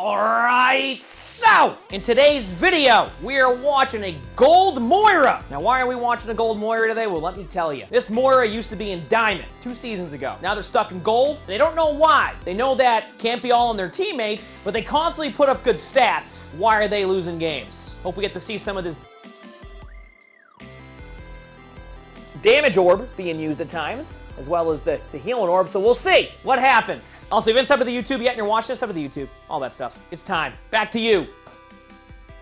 Alright, so in today's video, we are watching a gold Moira. Now, why are we watching a gold Moira today? Well, let me tell you. This Moira used to be in diamond 2 seasons ago. Now they're stuck in gold. They don't know why. They know that can't be all on their teammates, but they constantly put up good stats. Why are they losing games? Hope we get to see some of this damage orb being used at times, as well as the healing orb, so we'll see what happens. Also, if you haven't subbed to the YouTube yet and you're watching this, sub to the YouTube, all that stuff. It's time. Back to you.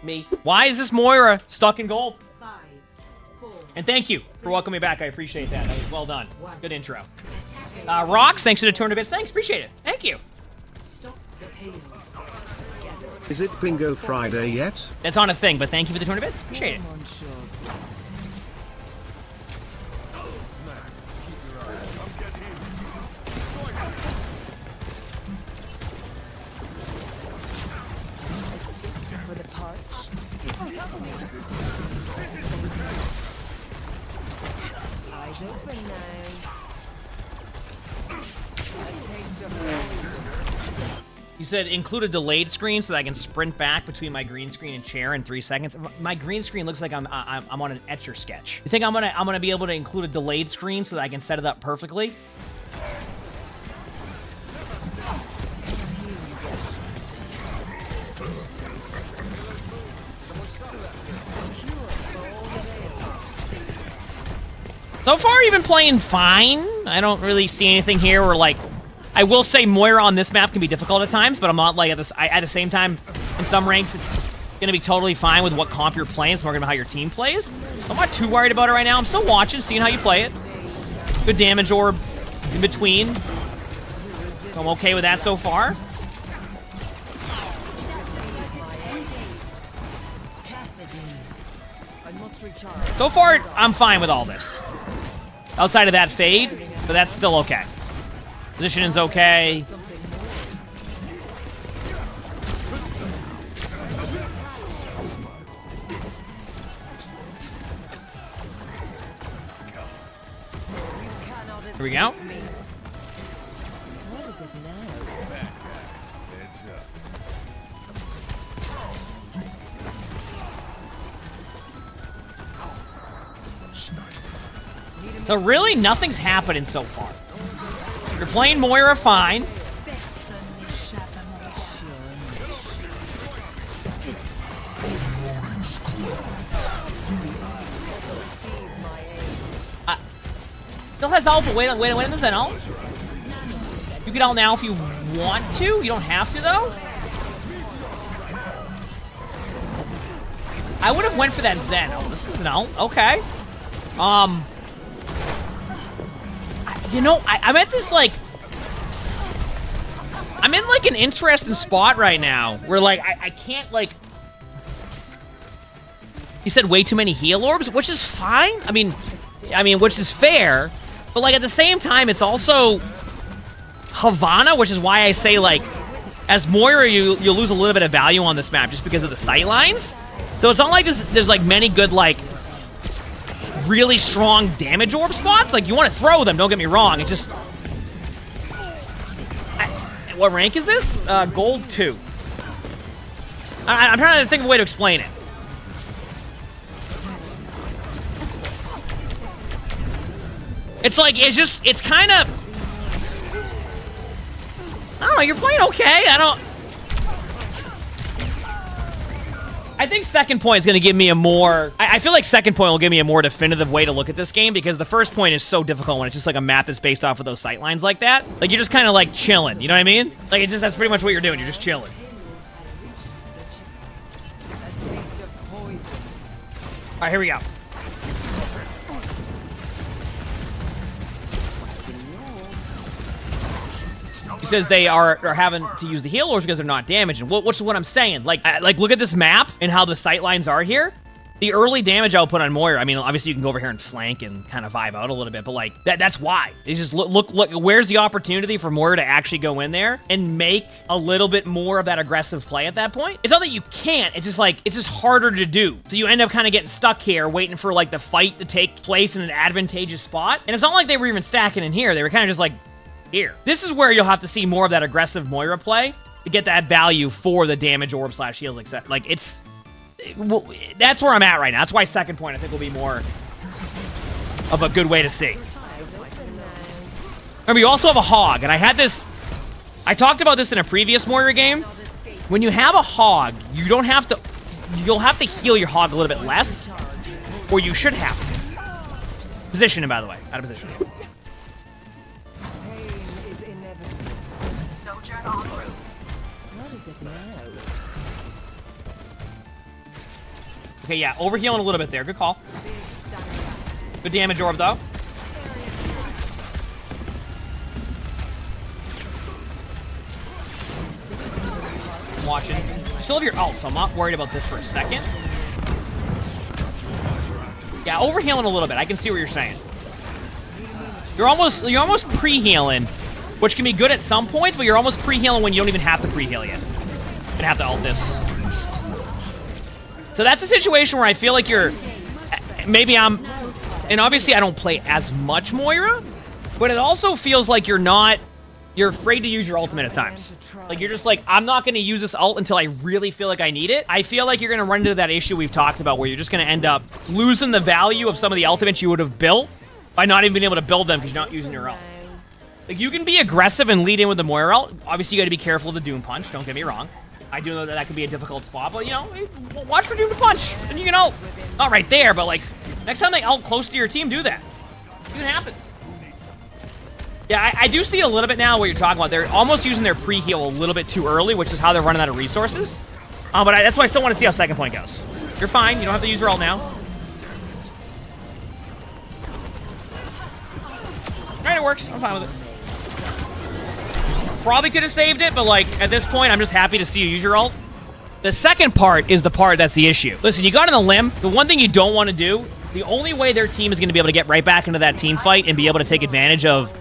Me. Why is this Moira stuck in gold? 5, 4. And thank you for welcoming me back. I appreciate that. That was well done. Good intro. Rocks, thanks for the 200 bits. Thanks, appreciate it. Thank you. Stop the payload. Is it Bingo Friday yet? That's on a thing, but thank you for the 200 bits. Appreciate it. Eyes open now. A taste of poison. You said include a delayed screen so that I can sprint back between my green screen and chair in 3 seconds. My green screen looks like I'm on an etcher sketch. You think I'm gonna be able to include a delayed screen so that I can set it up perfectly? So far, you've been playing fine. I don't really see anything here where, like, I will say Moira on this map can be difficult at times, but I'm not, like, at the same time, in some ranks, it's gonna be totally fine with what comp you're playing. It's more about how your team plays. I'm not too worried about it right now. I'm still watching, seeing how you play it. Good damage orb in between. So I'm okay with that so far. So far, I'm fine with all this. Outside of that fade, but that's still okay. Positioning's okay. Here we go. What is it now? So really, nothing's happening so far. You're playing Moira fine. Still has ult, but wait on this ult. You can ult now if you want to. You don't have to, though. I would have went for that Zen. Oh, this is an ult. Okay. You know, I'm at this, like... I'm in, like, an interesting spot right now. Where, like, I can't, like... You said way too many heal orbs, which is fine. I mean, which is fair. But, like, at the same time, it's also... Havana, which is why I say, like... As Moira, you'll lose a little bit of value on this map just because of the sight lines. So it's not like there's, like, many good, like... really strong damage orb spots. Like, you want to throw them, don't get me wrong. It's just... what rank is this? Gold 2. I'm trying to think of a way to explain it. It's like, it's kind of... I don't know, you're playing okay. I think second point is going to give me a more... I feel like second point will give me a more definitive way to look at this game because the first point is so difficult when it's just like a map that's based off of those sight lines like that. Like, you're just kind of like chilling, you know what I mean? Like, that's pretty much what you're doing. You're just chilling. All right, here we go. He says they are having to use the heal orbs because they're not damaged. And what's what I'm saying? Like, look at this map and how the sight lines are here. The early damage output on Moira, I mean, obviously you can go over here and flank and kind of vibe out a little bit, but like, that's why. It's just, look, where's the opportunity for Moira to actually go in there and make a little bit more of that aggressive play at that point? It's not that you can't, it's just like, it's just harder to do. So you end up kind of getting stuck here, waiting for like the fight to take place in an advantageous spot. And it's not like they were even stacking in here, they were kind of just like, here. This is where you'll have to see more of that aggressive Moira play. to get that value for the damage orb slash heals, etc. Like, it's... well, that's where I'm at right now. That's why second point, I think, will be more of a good way to see. Remember, you also have a hog, and I had this... I talked about this in a previous Moira game. When you have a hog, you don't have to... You'll have to heal your hog a little bit less, or you should have to. Position, by the way. Out of position. Okay, yeah, overhealing a little bit there. Good call. Good damage orb, though. I'm watching. Still have your ult, so I'm not worried about this for a second. Yeah, overhealing a little bit. I can see what you're saying. You're almost pre-healing, which can be good at some points, but you're almost pre-healing when you don't even have to pre-heal yet. And have to ult this. So that's a situation where I feel like you're... Maybe I'm... And obviously I don't play as much Moira, but it also feels like you're not... You're afraid to use your ultimate at times. Like, you're just like, I'm not going to use this ult until I really feel like I need it. I feel like you're going to run into that issue we've talked about where you're just going to end up losing the value of some of the ultimates you would have built by not even being able to build them because you're not using your ult. Like, you can be aggressive and lead in with the Moira ult. Obviously, you got to be careful of the Doom Punch. Don't get me wrong. I do know that that could be a difficult spot, but, you know, watch for Doom to Punch, and you can ult. Not right there, but, like, next time they ult close to your team, do that. See what happens. Yeah, I do see a little bit now what you're talking about. They're almost using their pre-heal a little bit too early, which is how they're running out of resources. But that's why I still want to see how second point goes. You're fine. You don't have to use your ult now. Alright, it works. I'm fine with it. Probably could have saved it, but, like, at this point, I'm just happy to see you use your ult. The second part is the part that's the issue. Listen, you got on the limb. The one thing you don't want to do, the only way their team is going to be able to get right back into that team fight and be able to take advantage of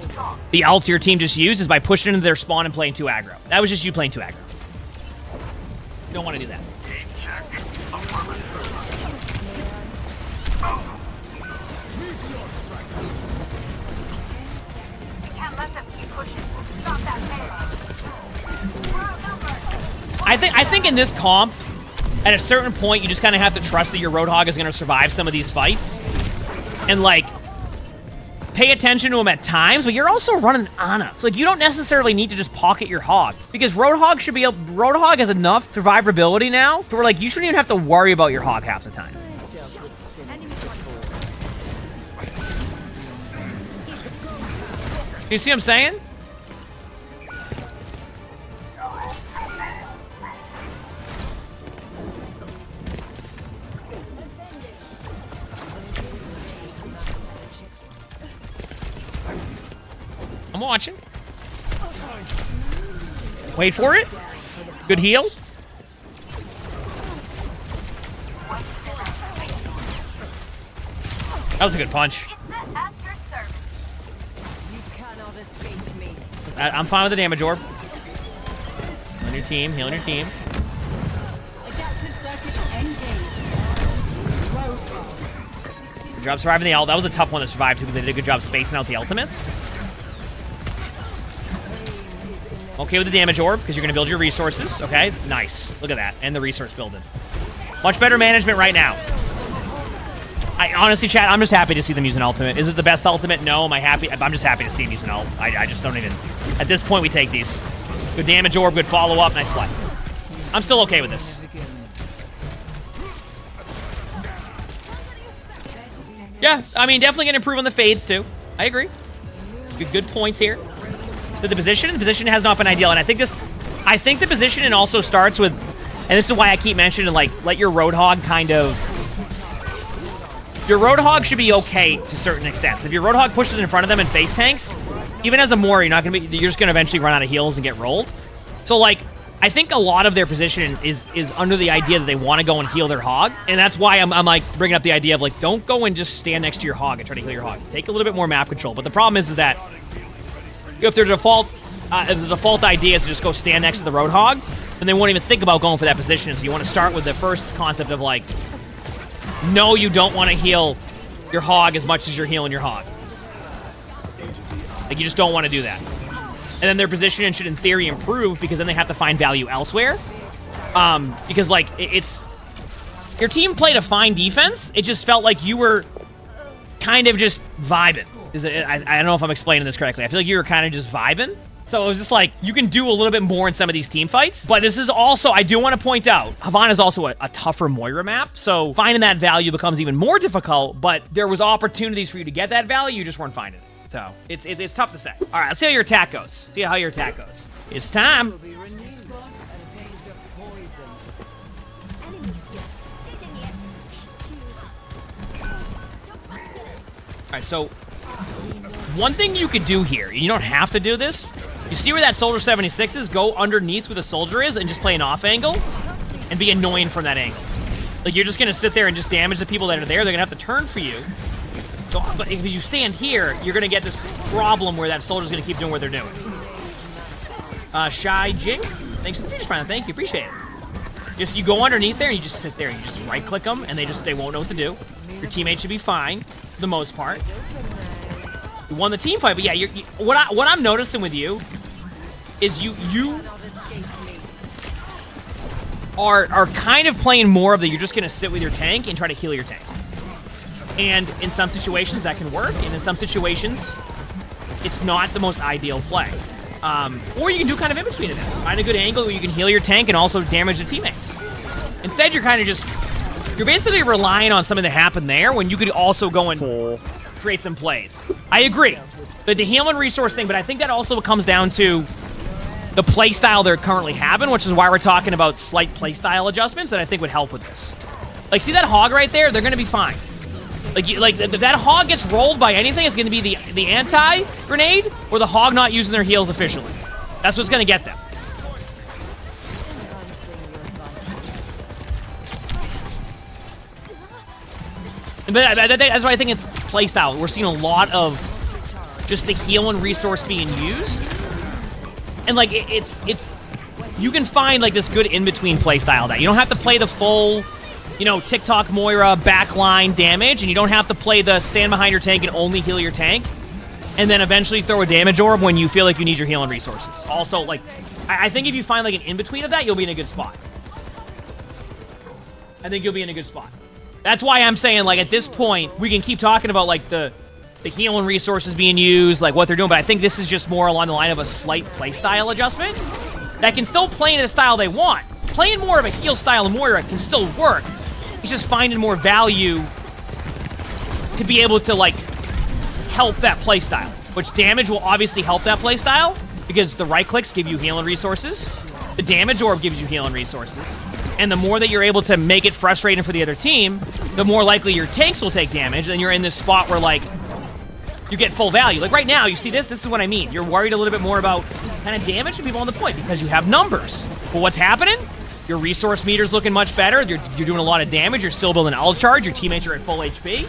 the ults your team just used is by pushing into their spawn and playing too aggro. That was just you playing too aggro. You don't want to do that. I think in this comp, at a certain point, you just kind of have to trust that your Roadhog is going to survive some of these fights. And, like, pay attention to him at times, but you're also running Ana. So, like, you don't necessarily need to just pocket your hog. Because Roadhog has enough survivability now to where, like, you shouldn't even have to worry about your hog half the time. Do you see what I'm saying? I'm watching. Wait for it. Good heal. That was a good punch. I'm fine with the damage orb. Healing your team. Healing your team. Good job surviving the ult. That was a tough one to survive too because they did a good job spacing out the ultimates. Okay with the damage orb, because you're going to build your resources. Okay, nice. Look at that. And the resource building. Much better management right now. Honestly, chat, I'm just happy to see them use an ultimate. Is it the best ultimate? No. Am I happy? I'm just happy to see them use an ult. I just don't even... At this point, we take these. Good damage orb, good follow-up, nice play. I'm still okay with this. Yeah, I mean, definitely going to improve on the fades, too. I agree. Good points here. The position has not been ideal, and I think the positioning also starts with, and this is why I keep mentioning, like, let your Roadhog kind of, your Roadhog should be okay to certain extents. If your Roadhog pushes in front of them and face tanks, even as a Moira, you're just gonna eventually run out of heals and get rolled. So, like, I think a lot of their position is under the idea that they want to go and heal their hog, and that's why I'm like bringing up the idea of, like, don't go and just stand next to your hog and try to heal your hog. Take a little bit more map control. But the problem is that if their default idea is to just go stand next to the Roadhog, then they won't even think about going for that position. So you want to start with the first concept of, like, no, you don't want to heal your hog as much as you're healing your hog. Like, you just don't want to do that. And and then their position should, in theory, improve because then they have to find value elsewhere. Because, like, it's... Your team played a fine defense. It just felt like you were kind of just vibing. I don't know if I'm explaining this correctly. I feel like you were kind of just vibing. So it was just like, you can do a little bit more in some of these team fights. But this is also, I do want to point out, Havana is also a tougher Moira map. So finding that value becomes even more difficult. But there was opportunities for you to get that value. You just weren't finding it. So it's tough to say. All right, let's see how your attack goes. See how your attack goes. It's time. Will be renewed and a taste of poison. All right, so one thing you could do here, you don't have to do this. You see where that Soldier 76 is? Go underneath where the Soldier is and just play an off angle and be annoying from that angle. Like, you're just going to sit there and just damage the people that are there. They're going to have to turn for you. So, but if you stand here, you're going to get this problem where that Soldier's going to keep doing what they're doing. Shy Jinx, thanks for the Future Prime. Thank you, appreciate it. Just, you go underneath there and you just sit there and you just right-click them and they won't know what to do. Your teammates should be fine, for the most part. You won the team fight, but yeah, what I'm noticing with you is you are kind of playing more of the, you're just going to sit with your tank and try to heal your tank. And in some situations that can work, and in some situations it's not the most ideal play. Or you can do kind of in between of that. Find a good angle where you can heal your tank and also damage the teammates. Instead, you're kind of just, you're basically relying on something to happen there when you could also go and create some plays. I agree. The healing resource thing, but I think that also comes down to the play style they're currently having, which is why we're talking about slight play style adjustments that I think would help with this. Like, see that hog right there? They're going to be fine. Like if that hog gets rolled by anything, it's going to be the anti-grenade or the hog not using their heals efficiently. That's what's going to get them. But that's why I think it's playstyle. We're seeing a lot of just the healing resource being used. And like it's you can find like this good in-between playstyle that you don't have to play the full, you know, TikTok Moira backline damage, and you don't have to play the stand behind your tank and only heal your tank, and then eventually throw a damage orb when you feel like you need your healing resources. Also, like, I think if you find like an in-between of that, you'll be in a good spot. I think you'll be in a good spot. That's why I'm saying, like, at this point, we can keep talking about, like, the healing resources being used, like, what they're doing, but I think this is just more along the line of a slight playstyle adjustment that can still play in the style they want. Playing more of a heal style in Moira can still work. It's just finding more value to be able to, like, help that playstyle, which damage will obviously help that playstyle because the right clicks give you healing resources, the damage orb gives you healing resources, and the more that you're able to make it frustrating for the other team, the more likely your tanks will take damage, and you're in this spot where, like, you get full value. Like, right now, you see this? This is what I mean. You're worried a little bit more about kind of damage to people on the point because you have numbers. But what's happening? Your resource meter's looking much better. You're doing a lot of damage. You're still building ult charge. Your teammates are at full HP.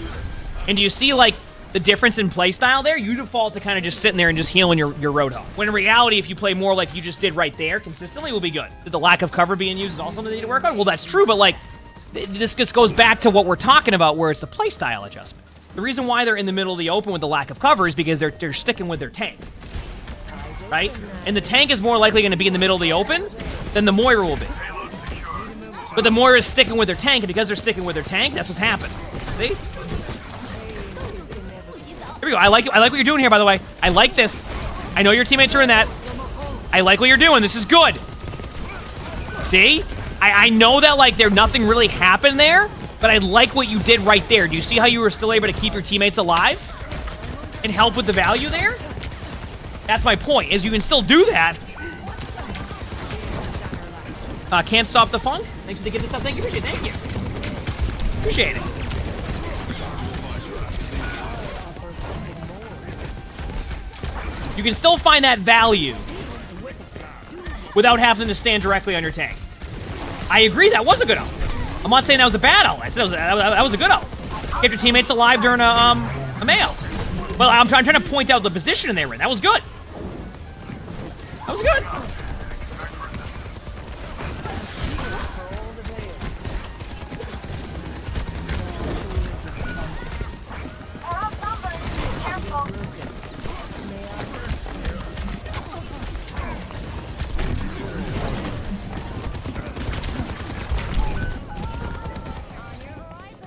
And do you see, like, the difference in playstyle there? You default to kind of just sitting there and just healing your Roadhog. When in reality, if you play more like you just did right there consistently, will be good. The lack of cover being used is also something they need to work on. Well, that's true, but, like, this just goes back to what we're talking about where it's the playstyle adjustment. The reason why they're in the middle of the open with the lack of cover is because they're sticking with their tank, right? And the tank is more likely going to be in the middle of the open than the Moira will be. But the Moira is sticking with their tank, and because they're sticking with their tank, that's what's happened. See? Here we go. I like what you're doing here, by the way. I like this. I know your teammates are in that. I like what you're doing. This is good. See? I know that, like, nothing really happened there, but I like what you did right there. Do you see how you were still able to keep your teammates alive and help with the value there? That's my point, is you can still do that. Can't stop the funk. Thanks for the gift stuff. Thank you. Appreciate it. Thank you. Appreciate it. You can still find that value without having to stand directly on your tank. I agree, that was a good ult. I'm not saying that was a bad ult. I said that was a good ult. Get your teammates alive during a mail. Well, I'm trying to point out the position they were in. That was good. That was good.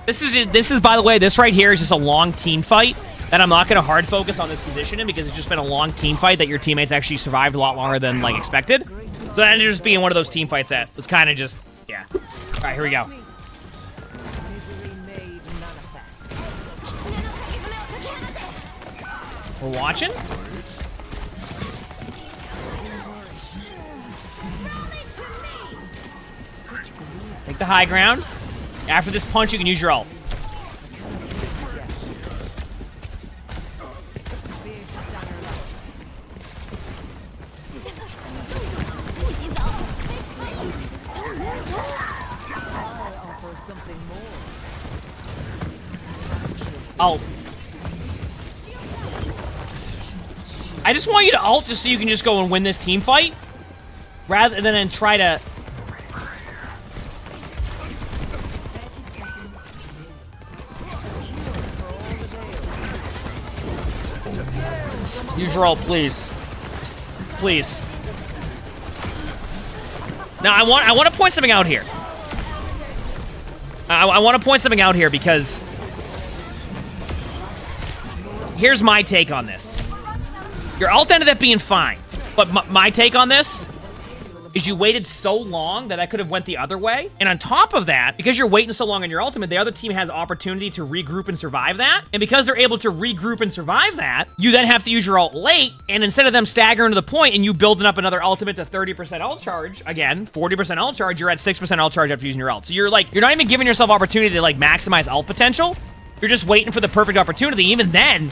This is by the way, this right here is just a long team fight that I'm not going to hard focus on this position in because it's just been a long team fight that your teammates actually survived a lot longer than like expected. So that ended up just being one of those team fights that was kind of just, yeah. All right, here we go. Misery made manifest. We're watching. Take the high ground. After this punch, you can use your ult. Ult. I just want you to ult just so you can just go and win this team fight. Rather than try to... Use your ult, please. Please. Now, I want to point something out here. I want to point something out here because... Here's my take on this. Your ult ended up being fine. But my take on this is you waited so long that could have went the other way. And on top of that, because you're waiting so long on your ultimate, the other team has opportunity to regroup and survive that. And because they're able to regroup and survive that, you then have to use your ult late. And instead of them staggering to the point and you building up another ultimate to 30% ult charge, again, 40% ult charge, you're at 6% ult charge after using your ult. So you're not even giving yourself opportunity to like maximize ult potential. You're just waiting for the perfect opportunity. Even then,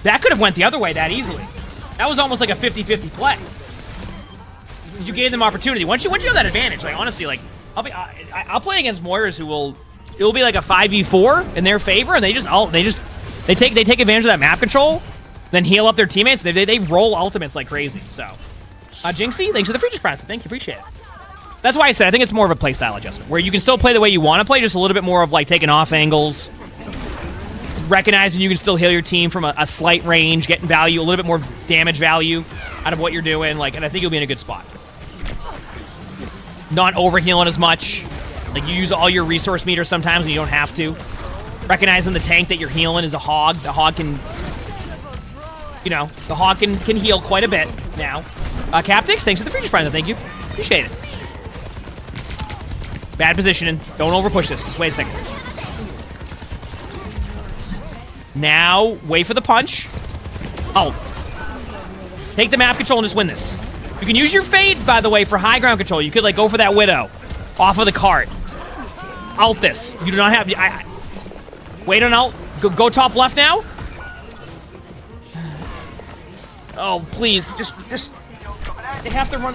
that could have went the other way that easily. That was almost like a 50-50 play. You gave them opportunity. Once you have that advantage, like honestly, like I'll play against Moiras it will be like a 5v4 in their favor, and they take advantage of that map control, then heal up their teammates. They roll ultimates like crazy. So, Jinxie, thanks for the features private. Thank you, appreciate it. That's why I said I think it's more of a playstyle adjustment where you can still play the way you want to play, just a little bit more of like taking off angles, recognizing you can still heal your team from a slight range, getting value, a little bit more damage value out of what you're doing. Like, and I think you'll be in a good spot. Not overhealing as much. Like, you use all your resource meters sometimes when you don't have to. Recognizing the tank that you're healing is a hog. The hog can, the hog can heal quite a bit now. Captix, thanks for the features prize. Thank you. Appreciate it. Bad positioning. Don't overpush this. Just wait a second. Now, wait for the punch. Oh. Take the map control and just win this. You can use your fade, by the way, for high ground control. You could, like, go for that Widow off of the cart. Ult this. You do not have... wait on ult. Go top left now. Oh, please. Just... They have to run...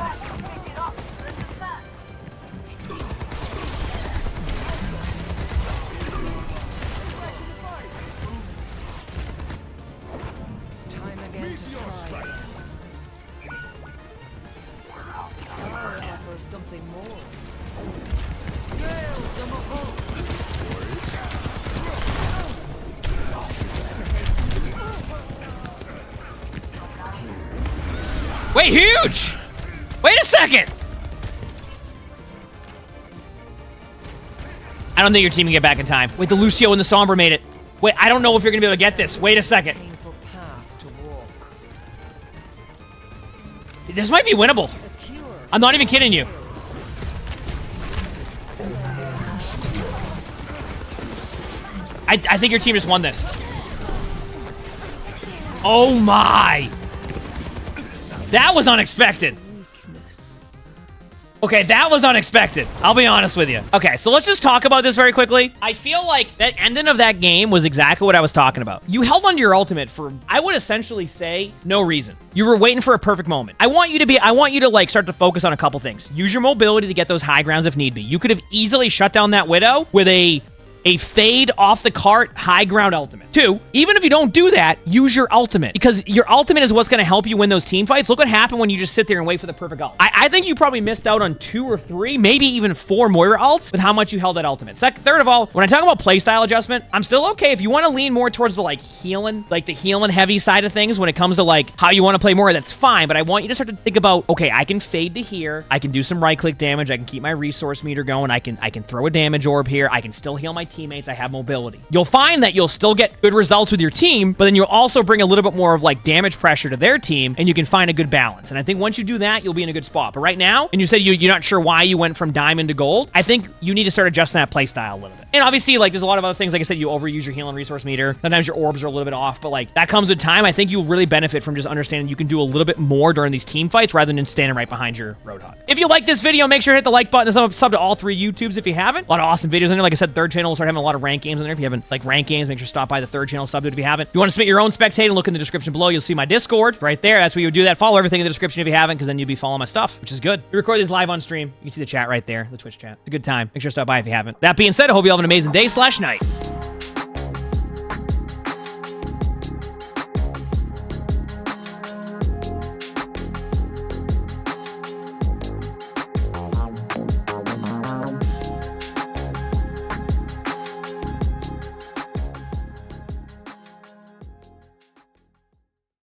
Time again to try. I offer something more. Wait, huge! Wait a second! I don't think your team can get back in time. Wait, the Lucio and the Sombra made it. Wait, I don't know if you're gonna be able to get this. Wait a second. Painful path to walk. This might be winnable. A cure. I'm not even kidding you. I think your team just won this. Oh my! That was unexpected. Okay, that was unexpected. I'll be honest with you. Okay, so let's just talk about this very quickly. I feel like that ending of that game was exactly what I was talking about. You held onto your ultimate for, I would essentially say, no reason. You were waiting for a perfect moment. I want you to like start to focus on a couple things. Use your mobility to get those high grounds if need be. You could have easily shut down that Widow with a fade off the cart high ground ultimate. 2, even if you don't do that, use your ultimate, because your ultimate is what's going to help you win those team fights. Look what happened when you just sit there and wait for the perfect ult. I think you probably missed out on 2 or 3, maybe even 4 Moira ults with how much you held that ultimate. Third of all, when I talk about playstyle adjustment, I'm still okay if you want to lean more towards the like the healing heavy side of things when it comes to like how you want to play Moira, that's fine, but I want you to start to think about, okay, I can fade to here, I can do some right click damage, I can keep my resource meter going, I can throw a damage orb here, I can still heal my teammates, I have mobility. You'll find that you'll still get good results with your team, but then you'll also bring a little bit more of like damage pressure to their team, and you can find a good balance. And I think once you do that, you'll be in a good spot. But right now, and you said you're not sure why you went from diamond to gold, I think you need to start adjusting that play style a little bit. And obviously, like, there's a lot of other things. Like I said, you overuse your healing resource meter. Sometimes your orbs are a little bit off, but like that comes with time. I think you'll really benefit from just understanding you can do a little bit more during these team fights rather than standing right behind your Roadhog. If you like this video, make sure to hit the like button and sub to all 3 YouTubes if you haven't. A lot of awesome videos in there. Like I said, third channel will start having a lot of rank games in there. If you haven't like rank games, make sure to stop by the third channel, sub to it if you haven't. If you want to submit your own spectate and look in the description below, you'll see my Discord right there. That's where you would do that. Follow everything in the description if you haven't, because then you'd be following my stuff, which is good. We record these live on stream. You can see the chat right there, the Twitch chat. It's a good time. Make sure to stop by if you haven't. That being said, I hope you all have an amazing day/night.